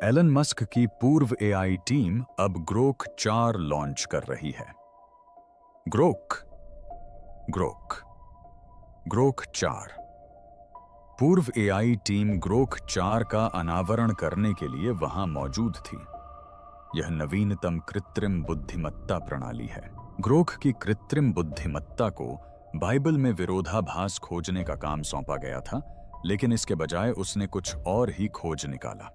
Elon Musk की पूर्व AI team अब ग्रोक 4 लॉन्च कर रही है। Grok Grok Grok 4। पूर्व एआई टीम ग्रोक 4 का अनावरण करने के लिए वहां मौजूद थी। यह नवीनतम कृत्रिम बुद्धिमत्ता प्रणाली है। ग्रोक की कृत्रिम बुद्धिमत्ता को बाइबल में विरोधाभास खोजने का काम सौंपा गया था, लेकिन इसके बजाय उसने कुछ और ही खोज निकाला।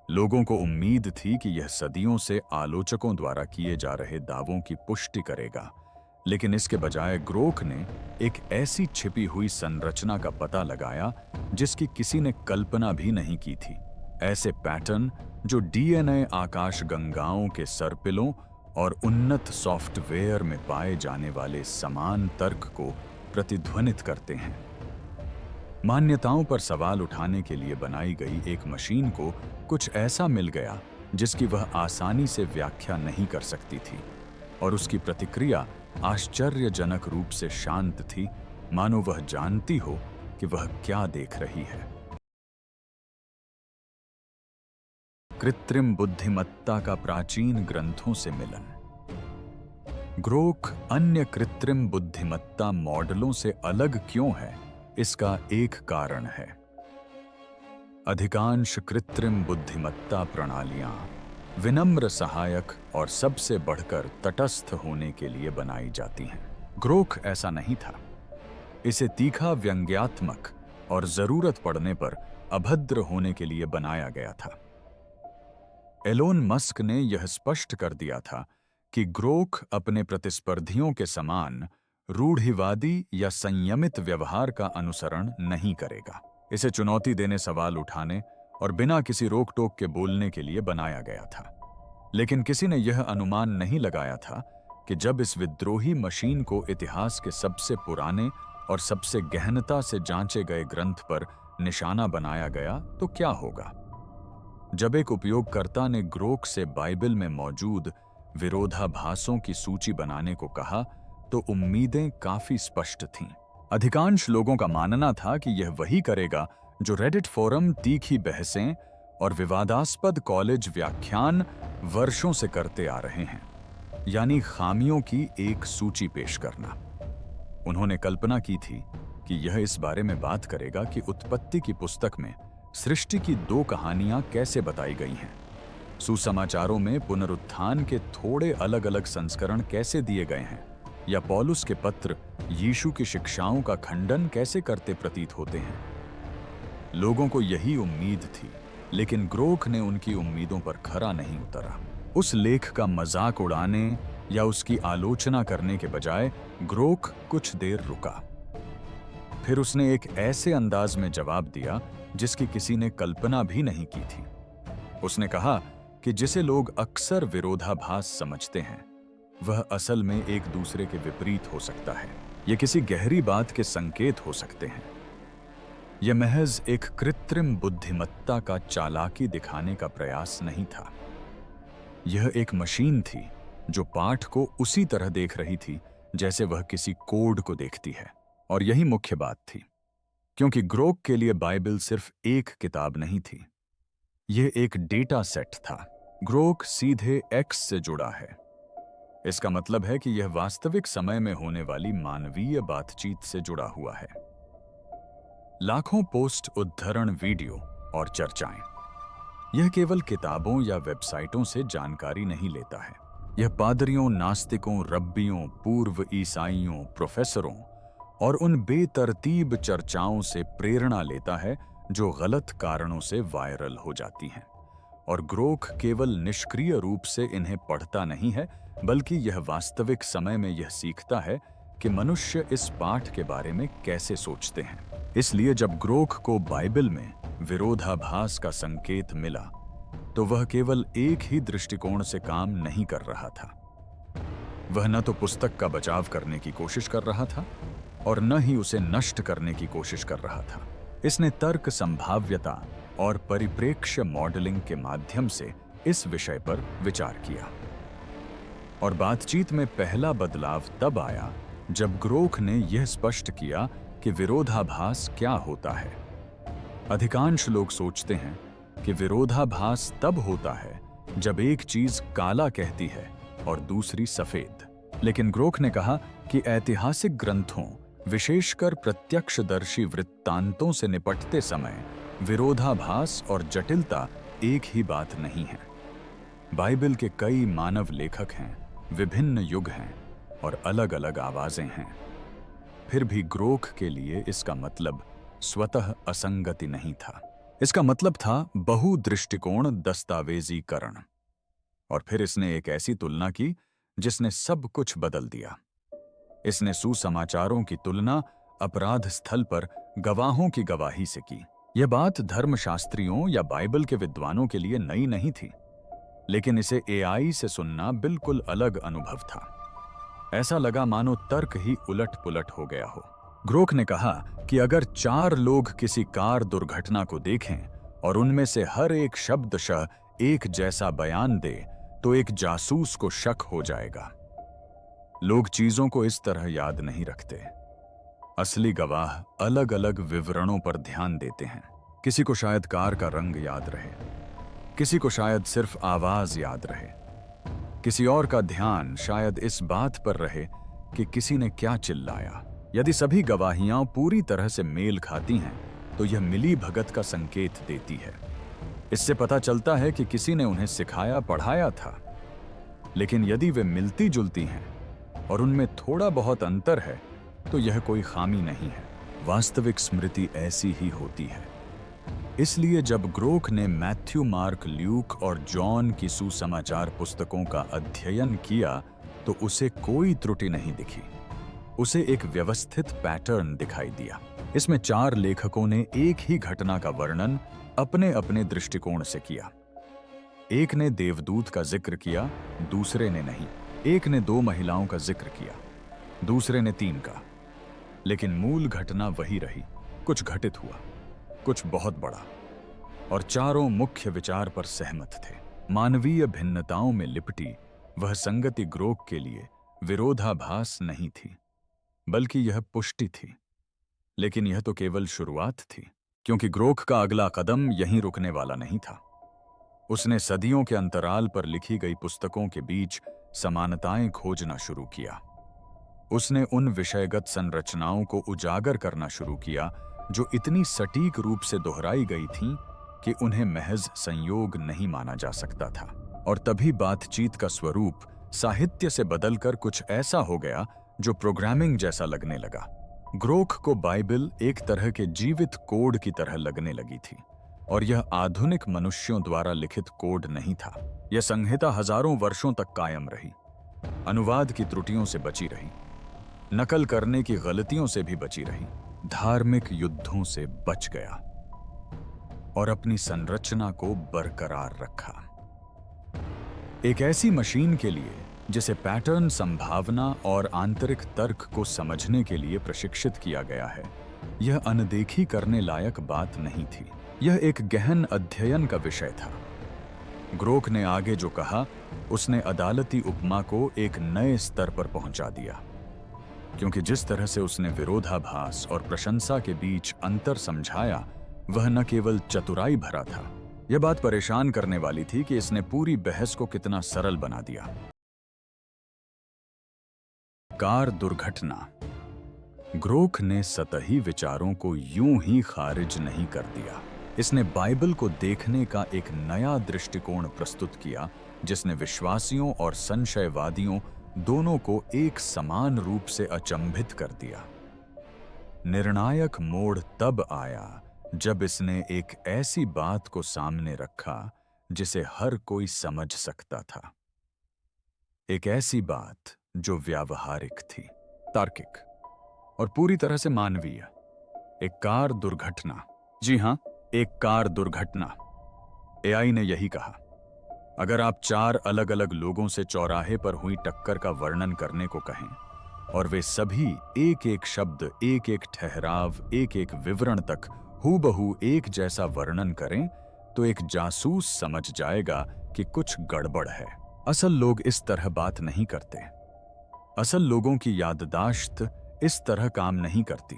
लोगों को उम्मीद थी कि यह सदियों से आलोचकों द्वारा किए जा रहे दावों की पुष्टि करेगा, लेकिन इसके बजाय ग्रोक ने एक ऐसी छिपी हुई संरचना का पता लगाया जिसकी किसी ने कल्पना भी नहीं की थी। ऐसे पैटर्न जो डीएनए आकाशगंगाओं के सर्पिलों और उन्नत सॉफ्टवेयर में पाए जाने वाले समान तर्क को प्रतिध्वनित करते हैं। मान्यताओं पर सवाल उठाने के लिए बनाई गई एक मशीन को कुछ ऐसा मिल गया जिसकी वह आसानी से व्याख्या नहीं कर सकती थी, और उसकी प्रतिक्रिया आश्चर्यजनक रूप से शांत थी, मानो वह जानती हो कि वह क्या देख रही है। कृत्रिम बुद्धिमत्ता का प्राचीन ग्रंथों से मिलन। ग्रोक अन्य कृत्रिम बुद्धिमत्ता मॉडलों से अलग क्यों है, इसका एक कारण है। अधिकांश कृत्रिम बुद्धिमत्ता प्रणालियां विनम्र, सहायक और सबसे बढ़कर तटस्थ होने के लिए बनाई जाती हैं। ग्रोक ऐसा नहीं था। इसे तीखा, व्यंग्यात्मक और जरूरत पड़ने पर अभद्र होने के लिए बनाया गया था। एलोन मस्क ने यह स्पष्ट कर दिया था कि ग्रोक अपने प्रतिस्पर्धियों के समान रूढ़िवादी या संयमित व्यवहार का अनुसरण नहीं करेगा। इसे चुनौती देने, सवाल उठाने और बिना किसी रोक टोक के बोलने के लिए बनाया गया था। लेकिन किसी ने यह अनुमान नहीं लगाया था कि जब इस विद्रोही मशीन को इतिहास के सबसे पुराने और सबसे गहनता से जांचे गए ग्रंथ पर निशाना बनाया गया तो क्या होगा। जब एक उपयोगकर्ता ने ग्रोक से बाइबल में मौजूद विरोधाभासों की सूची बनाने को कहा तो उम्मीदें काफी स्पष्ट थीं। अधिकांश लोगों का मानना था कि यह वही करेगा जो रेडिट फोरम तीखी बहसें और विवादास्पद कॉलेज व्याख्यान वर्षों से करते आ रहे हैं, यानी खामियों की एक सूची पेश करना। उन्होंने कल्पना की थी कि यह इस बारे में बात करेगा कि उत्पत्ति की पुस्तक में सृष्टि की 2 कहानियां कैसे बताई गई हैं, सुसमाचारों में पुनरुत्थान के थोड़े अलग अलग संस्करण कैसे दिए गए हैं, या पौलुस के पत्र यीशु की शिक्षाओं का खंडन कैसे करते प्रतीत होते हैं। लोगों को यही उम्मीद थी, लेकिन ग्रोक ने उनकी उम्मीदों पर खरा नहीं उतरा। उस लेख का मजाक उड़ाने या उसकी आलोचना करने के बजाय ग्रोक कुछ देर रुका। फिर उसने एक ऐसे अंदाज में जवाब दिया जिसकी किसी ने कल्पना भी नहीं की थी। उसने कहा कि जिसे लोग अक्सर विरोधाभास समझते हैं वह असल में एक दूसरे के विपरीत हो सकता है। यह किसी गहरी बात के संकेत हो सकते हैं। यह महज एक कृत्रिम बुद्धिमत्ता का चालाकी दिखाने का प्रयास नहीं था। यह एक मशीन थी जो पाठ को उसी तरह देख रही थी जैसे वह किसी कोड को देखती है। और यही मुख्य बात थी, क्योंकि ग्रोक के लिए बाइबल सिर्फ एक किताब नहीं थी, यह एक डेटा सेट था। ग्रोक सीधे एक्स से जुड़ा है। इसका मतलब है कि यह वास्तविक समय में होने वाली मानवीय बातचीत से जुड़ा हुआ है। लाखों पोस्ट, उद्धरण, वीडियो और चर्चाएं। यह केवल किताबों या वेबसाइटों से जानकारी नहीं लेता है। यह पादरियों, नास्तिकों, रब्बियों, पूर्व ईसाइयों, प्रोफेसरों और उन बेतरतीब चर्चाओं से प्रेरणा लेता है जो गलत कारणों से वायरल हो जाती हैं। और ग्रोक केवल निष्क्रिय रूप से इन्हें पढ़ता नहीं है, बल्कि यह वास्तविक समय में यह सीखता है कि मनुष्य इस पाठ के बारे में कैसे सोचते हैं। इसलिए जब ग्रोक को बाइबल में विरोधाभास का संकेत मिला तो वह केवल एक ही दृष्टिकोण से काम नहीं कर रहा था। वह न तो पुस्तक का बचाव करने की कोशिश कर रहा था और न ही उसे नष्ट करने की कोशिश कर रहा था। इसने तर्क, संभाव्यता और परिप्रेक्ष्य मॉडलिंग के माध्यम से इस विषय पर विचार किया। और बातचीत में पहला बदलाव तब आया जब ग्रोक ने यह स्पष्ट किया कि विरोधाभास क्या होता है। अधिकांश लोग सोचते हैं कि विरोधाभास तब होता है जब एक चीज काला कहती है और दूसरी सफेद। लेकिन ग्रोख ने कहा कि ऐतिहासिक ग्रंथों, विशेषकर प्रत्यक्षदर्शी वृत्तांतों से निपटते समय विरोधाभास और जटिलता एक ही बात नहीं है। बाइबल के कई मानव लेखक हैं, विभिन्न युग हैं और अलग अलग आवाजें हैं। फिर भी ग्रोख के लिए इसका मतलब स्वतः असंगति नहीं था। इसका मतलब था बहुदृष्टिकोण दस्तावेजीकरण। और फिर इसने एक ऐसी तुलना की जिसने सब कुछ बदल दिया। इसने सुसमाचारों की तुलना अपराध स्थल पर गवाहों की गवाही से की। यह बात धर्मशास्त्रियों या बाइबल के विद्वानों के लिए नई नहीं थी, लेकिन इसे एआई से सुनना बिल्कुल अलग अनुभव था। ऐसा लगा मानो तर्क ही उलट पुलट हो गया हो। ग्रोख ने कहा कि अगर 4 लोग किसी कार दुर्घटना को देखें और उनमें से हर एक शब्दशः एक जैसा बयान दे तो एक जासूस को शक हो जाएगा। लोग चीजों को इस तरह याद नहीं रखते। असली गवाह अलग अलग विवरणों पर ध्यान देते हैं। किसी को शायद कार का रंग याद रहे, किसी को शायद सिर्फ आवाज याद रहे, किसी और का ध्यान शायद इस बात पर रहे कि किसी ने क्या चिल्लाया। यदि सभी गवाहियां पूरी तरह से मेल खाती हैं तो यह मिली भगत का संकेत देती है। इससे पता चलता है कि किसी ने उन्हें सिखाया पढ़ाया था। लेकिन यदि वे मिलती जुलती हैं और उनमें थोड़ा बहुत अंतर है तो यह कोई खामी नहीं है। वास्तविक स्मृति ऐसी ही होती है। इसलिए जब ग्रोख ने मैथ्यू, मार्क, ल्यूक और जॉन की सुसमाचार पुस्तकों का अध्ययन किया तो उसे कोई त्रुटि नहीं दिखी। उसे एक व्यवस्थित पैटर्न दिखाई दिया। इसमें 4 लेखकों ने एक ही घटना का वर्णन अपने अपने दृष्टिकोण से किया। एक ने देवदूत का जिक्र किया, दूसरे ने नहीं। एक ने 2 महिलाओं का जिक्र किया, दूसरे ने 3 का। लेकिन मूल घटना वही रही। कुछ घटित हुआ, कुछ बहुत बड़ा, और चारों मुख्य विचार पर सहमत थे। मानवीय भिन्नताओं में लिपटी वह संगति ग्रोख के लिए विरोधाभास नहीं थी, बल्कि यह पुष्टि थी। लेकिन यह तो केवल शुरुआत थी, क्योंकि ग्रोख का अगला कदम यहीं रुकने वाला नहीं था। उसने सदियों के अंतराल पर लिखी गई पुस्तकों के बीच समानताएं खोजना शुरू किया। उसने उन विषयगत संरचनाओं को उजागर करना शुरू किया जो इतनी सटीक रूप से दोहराई गई थीं कि उन्हें महज संयोग नहीं माना जा सकता था। और तभी बातचीत का स्वरूप साहित्य से बदलकर कुछ ऐसा हो गया जो प्रोग्रामिंग जैसा लगने लगा। ग्रोख को बाइबल एक तरह के जीवित कोड की तरह लगने लगी थी, और यह आधुनिक मनुष्यों द्वारा लिखित कोड नहीं था। यह संहिता हजारों वर्षों तक कायम रही, अनुवाद की त्रुटियों से बची रही, नकल करने की गलतियों से भी बची रही, धार्मिक युद्धों से बच गया और अपनी संरचना को बरकरार रखा। एक ऐसी मशीन के लिए जिसे पैटर्न, संभावना और आंतरिक तर्क को समझने के लिए प्रशिक्षित किया गया है, यह अनदेखी करने लायक बात नहीं थी। यह एक गहन अध्ययन का विषय था। ग्रोख ने आगे जो कहा, उसने अदालती उपमा को एक नए स्तर पर पहुंचा दिया, क्योंकि जिस तरह से उसने विरोधाभास और प्रशंसा के बीच अंतर समझाया, वह न केवल चतुराई भरा था, यह बात परेशान करने वाली थी कि इसने पूरी बहस को कितना सरल बना दिया। कार दुर्घटना। ग्रोख ने सतही विचारों को यूं ही खारिज नहीं कर दिया। इसने बाइबल को देखने का एक नया दृष्टिकोण प्रस्तुत किया, जिसने विश्वासियों और संशयवादियों दोनों को एक समान रूप से अचंभित कर दिया। निर्णायक मोड़ तब आया जब इसने एक ऐसी बात को सामने रखा जिसे हर कोई समझ सकता था। एक ऐसी बात जो व्यावहारिक थी, तार्किक और पूरी तरह से मानवीय। एक कार दुर्घटना। जी हां, एक कार दुर्घटना। एआई ने यही कहा। अगर आप 4 अलग अलग लोगों से चौराहे पर हुई टक्कर का वर्णन करने को कहें और वे सभी एक एक शब्द, एक एक ठहराव, एक एक विवरण तक हूबहू एक जैसा वर्णन करें, तो एक जासूस समझ जाएगा कि कुछ गड़बड़ है। असल लोग इस तरह बात नहीं करते। असल लोगों की याददाश्त इस तरह काम नहीं करती।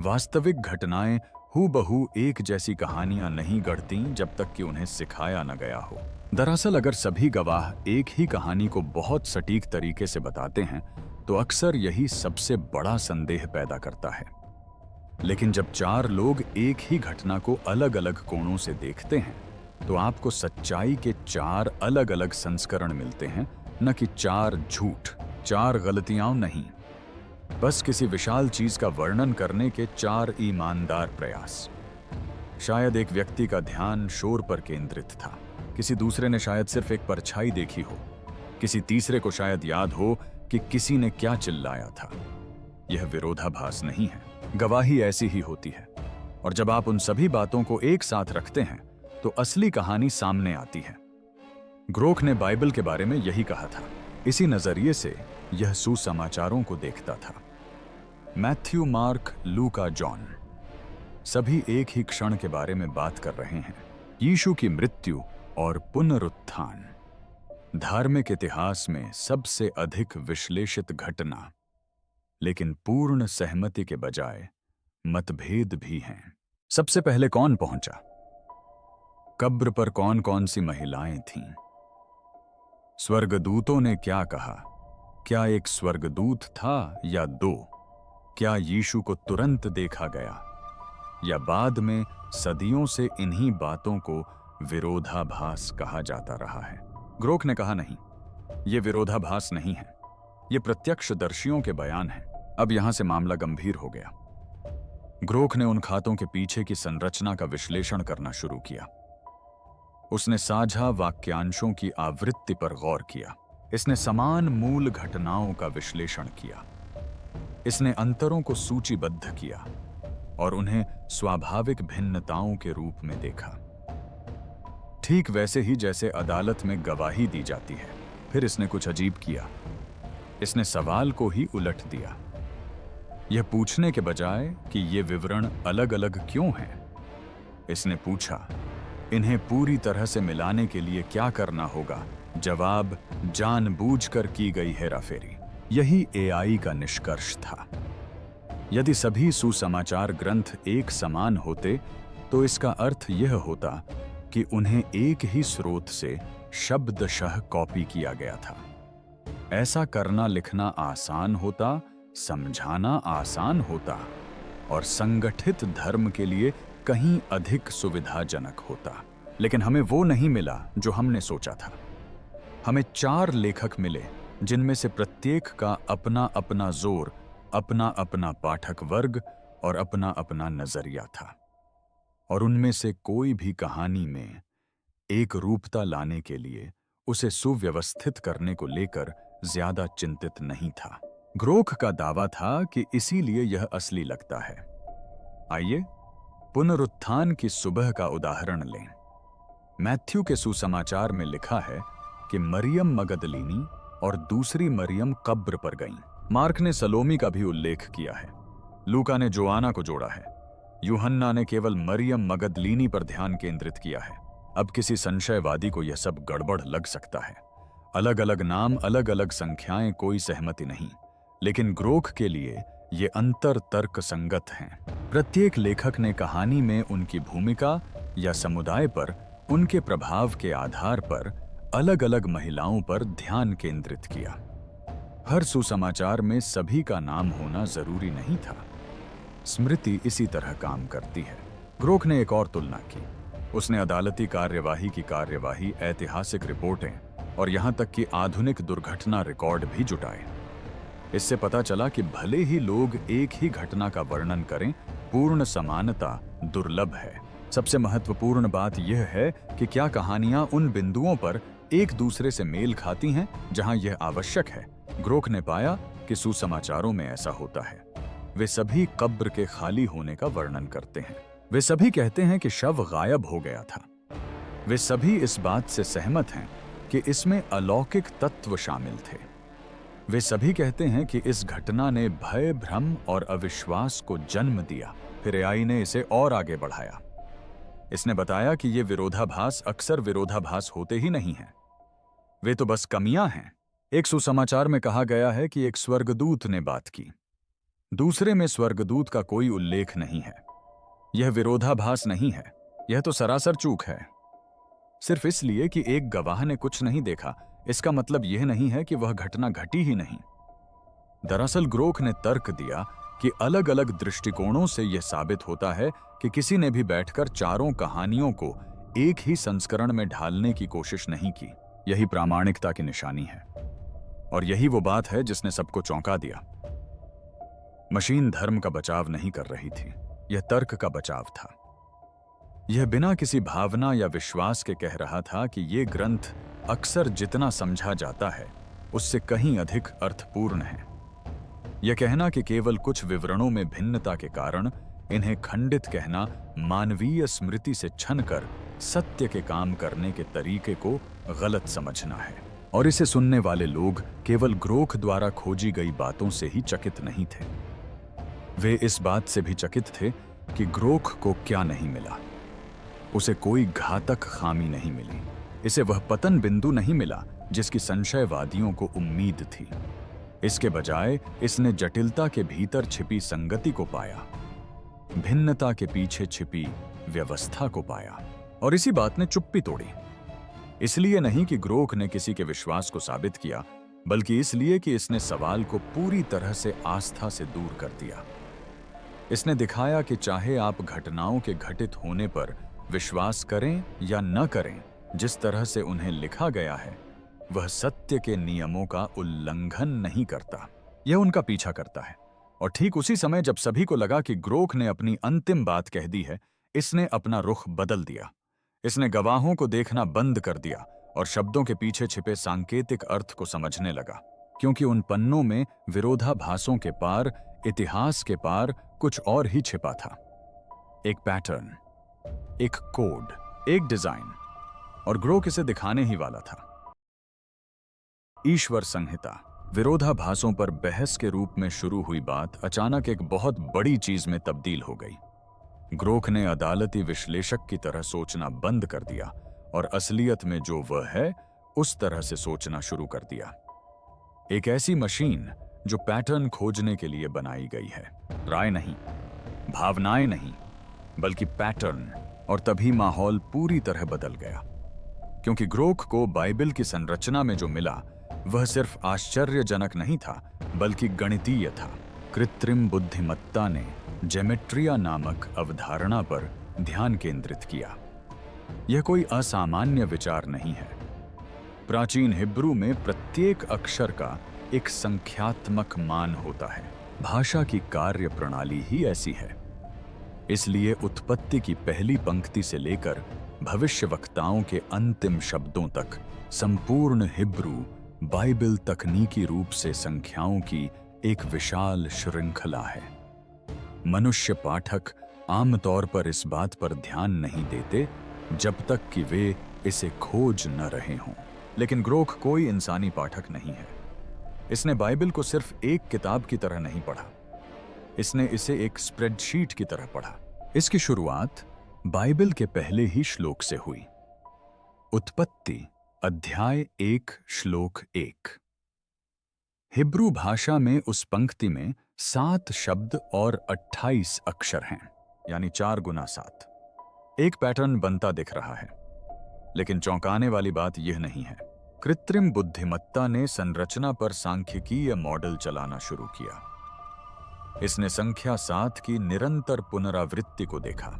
वास्तविक घटनाएं हूबहू एक जैसी कहानियां नहीं गढ़ती जब तक कि उन्हें सिखाया न गया हो। दरअसल अगर सभी गवाह एक ही कहानी को बहुत सटीक तरीके से बताते हैं तो अक्सर यही सबसे बड़ा संदेह पैदा करता है। लेकिन जब चार लोग एक ही घटना को अलग अलग कोणों से देखते हैं तो आपको सच्चाई के चार अलग अलग संस्करण मिलते हैं, न कि चार झूठ, चार गलतियां नहीं, बस किसी विशाल चीज का वर्णन करने के चार ईमानदार प्रयास। शायद एक व्यक्ति का ध्यान शोर पर केंद्रित था, किसी दूसरे ने शायद सिर्फ एक परछाई देखी हो, किसी तीसरे को शायद याद हो कि किसी ने क्या चिल्लाया था। यह विरोधाभास नहीं है, गवाही ऐसी ही होती है। और जब आप उन सभी बातों को एक साथ रखते हैं तो असली कहानी सामने आती है। ग्रोक ने बाइबल के बारे में यही कहा था। इसी नजरिए से यह सुसमाचारों को देखता था। मैथ्यू, मार्क, लूका, जॉन सभी एक ही क्षण के बारे में बात कर रहे हैं, यीशु की मृत्यु और पुनरुत्थान। धार्मिक इतिहास में सबसे अधिक विश्लेषित घटना, लेकिन पूर्ण सहमति के बजाय मतभेद भी हैं। सबसे पहले कौन पहुंचा? कब्र पर कौन कौन सी महिलाएं थीं? स्वर्गदूतों ने क्या कहा? क्या एक स्वर्गदूत था या दो? क्या यीशु को तुरंत देखा गया या बाद में सदियों से इन्हीं बातों को विरोधाभास कहा जाता रहा है? ग्रोक ने कहा नहीं, यह विरोधाभास नहीं है, यह प्रत्यक्षदर्शियों के बयान है। अब यहां से मामला गंभीर हो गया। ग्रोक ने उन खातों के पीछे की संरचना का विश्लेषण करना शुरू किया। उसने साझा वाक्यांशों की आवृत्ति पर गौर किया। इसने समान मूल घटनाओं का विश्लेषण किया। इसने अंतरों को सूचीबद्ध किया और उन्हें स्वाभाविक भिन्नताओं के रूप में देखा, ठीक वैसे ही जैसे अदालत में गवाही दी जाती है। फिर इसने कुछ अजीब किया। इसने सवाल को ही उलट दिया। यह पूछने के बजाय कि ये विवरण अलग अलग क्यों हैं, इसने पूछा, इन्हें पूरी तरह से मिलाने के लिए क्या करना होगा? जवाब, जानबूझकर की गई हेराफेरी। यही एआई का निष्कर्ष था। यदि सभी सुसमाचार ग्रंथ एक समान होते तो इसका अर्थ यह होता कि उन्हें एक ही स्रोत से शब्दशः कॉपी किया गया था। ऐसा करना लिखना आसान होता, समझाना आसान होता और संगठित धर्म के लिए कहीं अधिक सुविधाजनक होता। लेकिन हमें वो नहीं मिला जो हमने सोचा था। हमें चार लेखक मिले जिनमें से प्रत्येक का अपना अपना जोर, अपना अपना पाठक वर्ग और अपना अपना नजरिया था। और उनमें से कोई भी कहानी में एक रूपता लाने के लिए, उसे सुव्यवस्थित करने को लेकर ज्यादा चिंतित नहीं था। ग्रोक का दावा था कि इसीलिए यह असली लगता है। आइए पुनरुत्थान की सुबह का उदाहरण लें। मैथ्यू के सुसमाचार में लिखा है कि मरियम मगदलीनी और दूसरी मरियम कब्र पर गईं। मार्क ने सलोमी का भी उल्लेख किया है। लूका ने जोआना को जोड़ा है। यूहन्ना ने केवल मरियम मगदलीनी पर ध्यान केंद्रित किया है। अब किसी संशयवादी को यह सब गड़बड़ लग सकता है। अलग अलग नाम, अलग अलग संख्याएं, कोई सहमति नहीं। लेकिन ग्रोक के लिए ये अंतर तर्क संगत हैं। प्रत्येक लेखक ने कहानी में उनकी भूमिका या समुदाय पर उनके प्रभाव के आधार पर अलग अलग महिलाओं पर ध्यान केंद्रित किया। हर सुसमाचार में सभी का नाम होना जरूरी नहीं था। स्मृति इसी तरह काम करती है। ग्रोक ने एक और तुलना की। उसने अदालती कार्यवाही की कार्यवाही, ऐतिहासिक रिपोर्टें और यहां तक कि आधुनिक दुर्घटना रिकॉर्ड भी जुटाए। इससे पता चला कि भले ही लोग एक ही घटना का वर्णन करें, पूर्ण समानता दुर्लभ है। सबसे महत्वपूर्ण बात यह है कि क्या कहानियां उन बिंदुओं पर एक दूसरे से मेल खाती हैं जहां यह आवश्यक है। ग्रोक ने पाया कि सुसमाचारों में ऐसा होता है। वे सभी कब्र के खाली होने का वर्णन करते हैं। वे सभी कहते हैं कि शव गायब हो गया था। वे सभी इस बात से सहमत हैं कि इसमें अलौकिक तत्व शामिल थे। वे सभी कहते हैं कि इस घटना ने भय, भ्रम और अविश्वास को जन्म दिया। फिर एआई ने इसे और आगे बढ़ाया। इसने बताया कि ये विरोधाभास अक्सर विरोधाभास होते ही नहीं हैं। वे तो बस कमियां हैं। एक सुसमाचार में कहा गया है कि एक स्वर्गदूत ने बात की। दूसरे में स्वर्गदूत का कोई उल्लेख नहीं है। यह विरोधाभास नहीं है, यह तो सरासर चूक है। सिर्फ इसलिए कि एक गवाह ने कुछ नहीं देखा, इसका मतलब यह नहीं है कि वह घटना घटी ही नहीं। दरअसल ग्रोख ने तर्क दिया कि अलग अलग दृष्टिकोणों से यह साबित होता है कि किसी ने भी बैठकर चारों कहानियों को एक ही संस्करण में ढालने की कोशिश नहीं की। यही प्रामाणिकता की निशानी है, और यही वो बात है जिसने सबको चौंका दिया। मशीन धर्म का बचाव नहीं कर रही थी, यह तर्क का बचाव था। यह बिना किसी भावना या विश्वास के कह रहा था कि यह ग्रंथ अक्सर जितना समझा जाता है उससे कहीं अधिक अर्थपूर्ण है। यह कहना कि केवल कुछ विवरणों में भिन्नता के कारण इन्हें खंडित कहना मानवीय स्मृति से छनकर सत्य के काम करने के तरीके को गलत समझना है। और इसे सुनने वाले लोग केवल ग्रोख द्वारा खोजी गई बातों से ही चकित नहीं थे, वे इस बात से भी चकित थे कि ग्रोख को क्या नहीं मिला। उसे कोई घातक खामी नहीं मिली, इसे वह पतन बिंदु नहीं मिला जिसकी संशयवादियों को उम्मीद थी। इसके बजाय इसने जटिलता के भीतर छिपी संगति को पाया, भिन्नता के पीछे छिपी व्यवस्था को पाया। और इसी बात ने चुप्पी तोड़ी। इसलिए नहीं कि ग्रोख ने किसी के विश्वास को साबित किया, बल्कि इसलिए कि इसने सवाल को पूरी तरह से आस्था से दूर कर दिया। इसने दिखाया कि चाहे आप घटनाओं के घटित होने पर विश्वास करें या न करें, जिस तरह से उन्हें लिखा गया है वह सत्य के नियमों का उल्लंघन नहीं करता, यह उनका पीछा करता है। और ठीक उसी समय जब सभी को लगा कि ग्रोख ने अपनी अंतिम बात कह दी है, इसने अपना रुख बदल दिया। इसने गवाहों को देखना बंद कर दिया और शब्दों के पीछे छिपे सांकेतिक अर्थ को समझने लगा, क्योंकि उन पन्नों में विरोधाभासों के पार, इतिहास के पार कुछ और ही छिपा था। एक पैटर्न, एक कोड, एक डिजाइन, और ग्रोख इसे दिखाने ही वाला था। ईश्वर संहिता विरोधाभासों पर बहस के रूप में शुरू हुई बात अचानक एक बहुत बड़ी चीज में तब्दील हो गई। ग्रोख ने अदालती विश्लेषक की तरह सोचना बंद कर दिया और असलियत में जो वह है उस तरह से सोचना शुरू कर दिया। एक ऐसी मशीन जो पैटर्न खोजने के लिए बनाई गई है, राय नहीं, भावनाएं नहीं, बल्कि पैटर्न। और तभी माहौल पूरी तरह बदल गया, क्योंकि ग्रोख को बाइबल की संरचना में जो मिला वह सिर्फ आश्चर्यजनक नहीं था, बल्कि गणितीय था। कृत्रिम बुद्धिमत्ता ने जेमेट्रिया नामक अवधारणा पर ध्यान केंद्रित किया। यह कोई असामान्य विचार नहीं है। प्राचीन हिब्रू में प्रत्येक अक्षर का एक संख्यात्मक मान होता है। भाषा की कार्य प्रणाली ही ऐसी है। इसलिए उत्पत्ति की पहली पंक्ति से लेकर भविष्यवक्ताओं के अंतिम शब्दों तक संपूर्ण हिब्रू बाइबल तकनीकी रूप से संख्याओं की एक विशाल श्रृंखला है। मनुष्य पाठक आमतौर पर इस बात पर ध्यान नहीं देते जब तक कि वे इसे खोज न रहे हों। लेकिन ग्रोख कोई इंसानी पाठक नहीं है। इसने बाइबल को सिर्फ एक किताब की तरह नहीं पढ़ा, इसने इसे एक स्प्रेडशीट की तरह पढ़ा। इसकी शुरुआत बाइबल के पहले ही श्लोक से हुई। उत्पत्ति अध्याय 1 श्लोक 1। हिब्रू भाषा में उस पंक्ति में 7 शब्द और 28 अक्षर हैं, यानी 4 गुना 7। एक पैटर्न बनता दिख रहा है, लेकिन चौंकाने वाली बात यह नहीं है। कृत्रिम बुद्धिमत्ता ने संरचना पर सांख्यिकीय मॉडल चलाना शुरू किया। इसने संख्या 7 की निरंतर पुनरावृत्ति को देखा।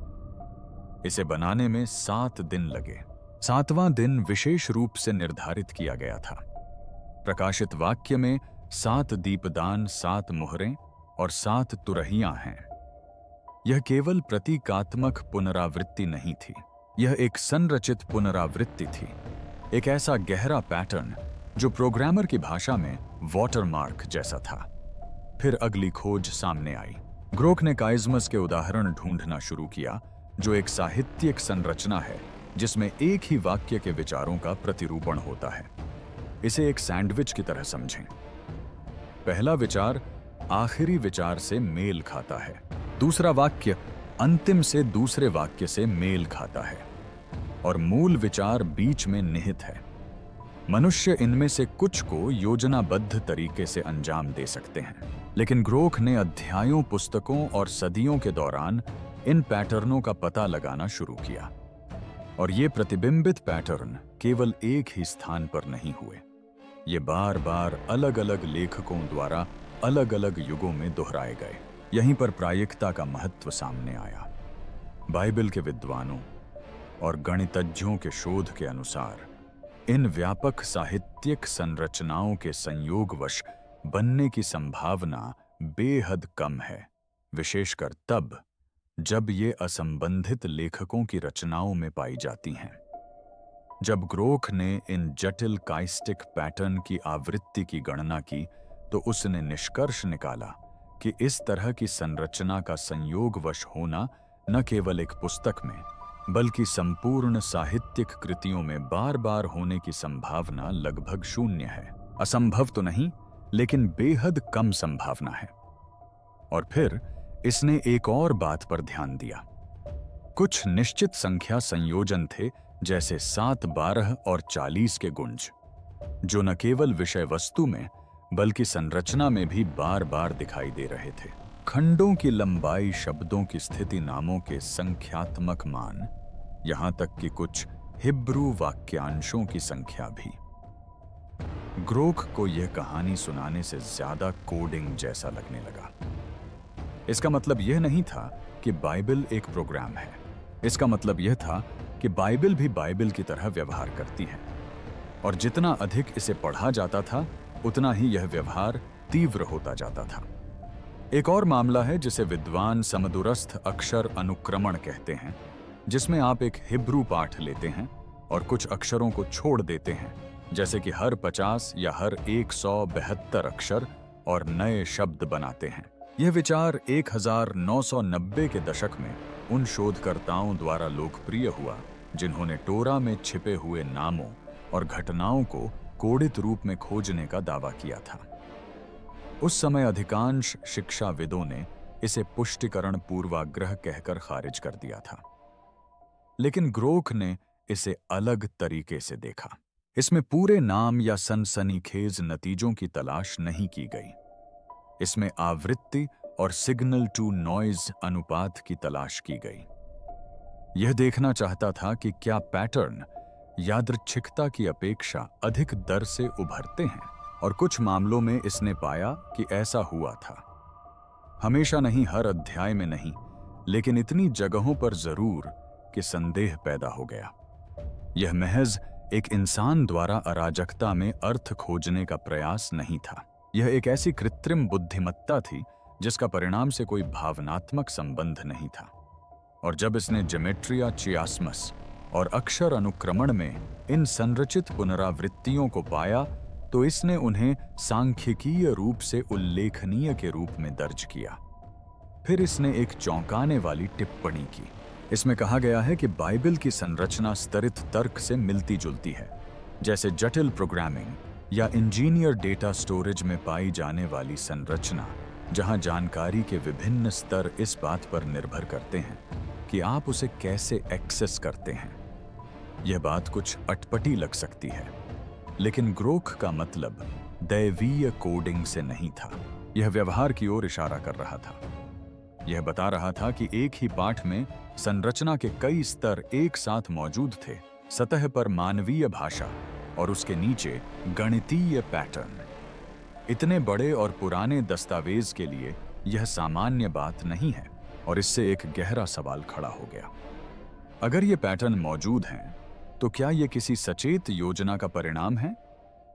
इसे बनाने में 7 दिन लगे। 7वां दिन विशेष रूप से निर्धारित किया गया था। प्रकाशित वाक्य में 7 दीपदान, 7 मुहरें और 7 तुरहियां हैं। यह केवल प्रतीकात्मक पुनरावृत्ति नहीं थी, यह एक संरचित पुनरावृत्ति थी, एक ऐसा गहरा पैटर्न जो प्रोग्रामर की भाषा में वाटरमार्क जैसा था। फिर अगली खोज सामने आई। ग्रोख ने काइज़मस के उदाहरण ढूंढना शुरू किया, जो एक साहित्यिक संरचना है जिसमें एक ही वाक्य के विचारों का प्रतिरूपण होता है। इसे एक सैंडविच की तरह समझें। पहला विचार आखिरी विचार से मेल खाता है, दूसरा वाक्य अंतिम से दूसरे वाक्य से मेल खाता है, और मूल विचार बीच में निहित है। मनुष्य इनमें से कुछ को योजनाबद्ध तरीके से अंजाम दे सकते हैं, लेकिन ग्रोख ने अध्यायों, पुस्तकों और सदियों के दौरान इन पैटर्नों का पता लगाना शुरू किया। और ये प्रतिबिंबित पैटर्न केवल एक ही स्थान पर नहीं हुए, ये बार बार अलग अलग लेखकों द्वारा अलग अलग युगों में दोहराए गए। यहीं पर प्रायिकता का महत्व सामने आया। बाइबल के विद्वानों और गणितज्ञों के शोध के अनुसार इन व्यापक साहित्यिक संरचनाओं के संयोगवश बनने की संभावना बेहद कम है, विशेषकर तब जब ये असंबंधित लेखकों की रचनाओं में पाई जाती हैं। जब ग्रोख ने इन जटिल काइस्टिक पैटर्न की आवृत्ति की गणना की तो उसने निष्कर्ष निकाला कि इस तरह की संरचना का संयोगवश होना न केवल एक पुस्तक में बल्कि संपूर्ण साहित्यिक कृतियों में बार बार होने की संभावना लगभग शून्य है। असंभव तो नहीं, लेकिन बेहद कम संभावना है। और फिर इसने एक और बात पर ध्यान दिया। कुछ निश्चित संख्या संयोजन थे, जैसे 7, 12 और 40 के गुंज, जो न केवल विषय वस्तु में बल्कि संरचना में भी बार बार दिखाई दे रहे थे। खंडों की लंबाई, शब्दों की स्थिति, नामों के संख्यात्मक मान, यहां तक कि कुछ हिब्रू वाक्यांशों की संख्या भी। ग्रोख को यह कहानी सुनाने से ज्यादा कोडिंग जैसा लगने लगा। इसका मतलब यह नहीं था कि बाइबल एक प्रोग्राम है। इसका मतलब यह था कि बाइबल भी बाइबल की तरह व्यवहार करती है, और जितना अधिक इसे पढ़ा जाता था उतना ही यह व्यवहार तीव्र होता जाता था। एक और मामला है जिसे विद्वान समदूरस्थ अक्षर अनुक्रमण कहते हैं, जिसमें आप एक हिब्रू पाठ लेते हैं और कुछ अक्षरों को छोड़ देते हैं, जैसे कि हर 50 या हर 172 अक्षर, और नए शब्द बनाते हैं। यह विचार 1990 के दशक में उन शोधकर्ताओं द्वारा लोकप्रिय हुआ जिन्होंने टोरा में छिपे हुए नामों और घटनाओं को कोडित रूप में खोजने का दावा किया था। उस समय अधिकांश शिक्षाविदों ने इसे पुष्टिकरण पूर्वाग्रह कहकर खारिज कर दिया था, लेकिन ग्रोख ने इसे अलग तरीके से देखा। इसमें पूरे नाम या सनसनीखेज नतीजों की तलाश नहीं की गई। इसमें आवृत्ति और सिग्नल टू नॉइज अनुपात की तलाश की गई। यह देखना चाहता था कि क्या पैटर्न यादृच्छिकता की अपेक्षा अधिक दर से उभरते हैं, और कुछ मामलों में इसने पाया कि ऐसा हुआ था। हमेशा नहीं, हर अध्याय में नहीं, लेकिन इतनी जगहों पर जरूर कि संदेह पैदा हो गया। यह महज एक इंसान द्वारा अराजकता में अर्थ खोजने का प्रयास नहीं था। यह एक ऐसी कृत्रिम बुद्धिमत्ता थी जिसका परिणाम से कोई भावनात्मक संबंध नहीं था। और जब इसने ज्योमेट्रिया चियास्मस और अक्षर अनुक्रमण में इन संरचित पुनरावृत्तियों को पाया तो इसने उन्हें सांख्यिकीय रूप से उल्लेखनीय के रूप में दर्ज किया। फिर इसने एक चौंकाने वाली टिप्पणी की। इसमें कहा गया है कि बाइबल की संरचना स्तरित तर्क से मिलती जुलती है, जैसे जटिल प्रोग्रामिंग या इंजीनियर डेटा स्टोरेज में पाई जाने वाली संरचना, जहां जानकारी के विभिन्न स्तर इस बात पर निर्भर करते हैं कि आप उसे कैसे एक्सेस करते हैं। यह बात कुछ अटपटी लग सकती है, लेकिन ग्रोख का मतलब दैवीय कोडिंग से नहीं था। यह व्यवहार की ओर इशारा कर रहा था। यह बता रहा था कि एक ही पाठ में संरचना के कई स्तर एक साथ मौजूद थे। सतह पर मानवीय भाषा और उसके नीचे गणितीय पैटर्न। इतने बड़े और पुराने दस्तावेज के लिए यह सामान्य बात नहीं है, और इससे एक गहरा सवाल खड़ा हो गया। अगर ये पैटर्न मौजूद हैं, तो क्या ये किसी सचेत योजना का परिणाम है,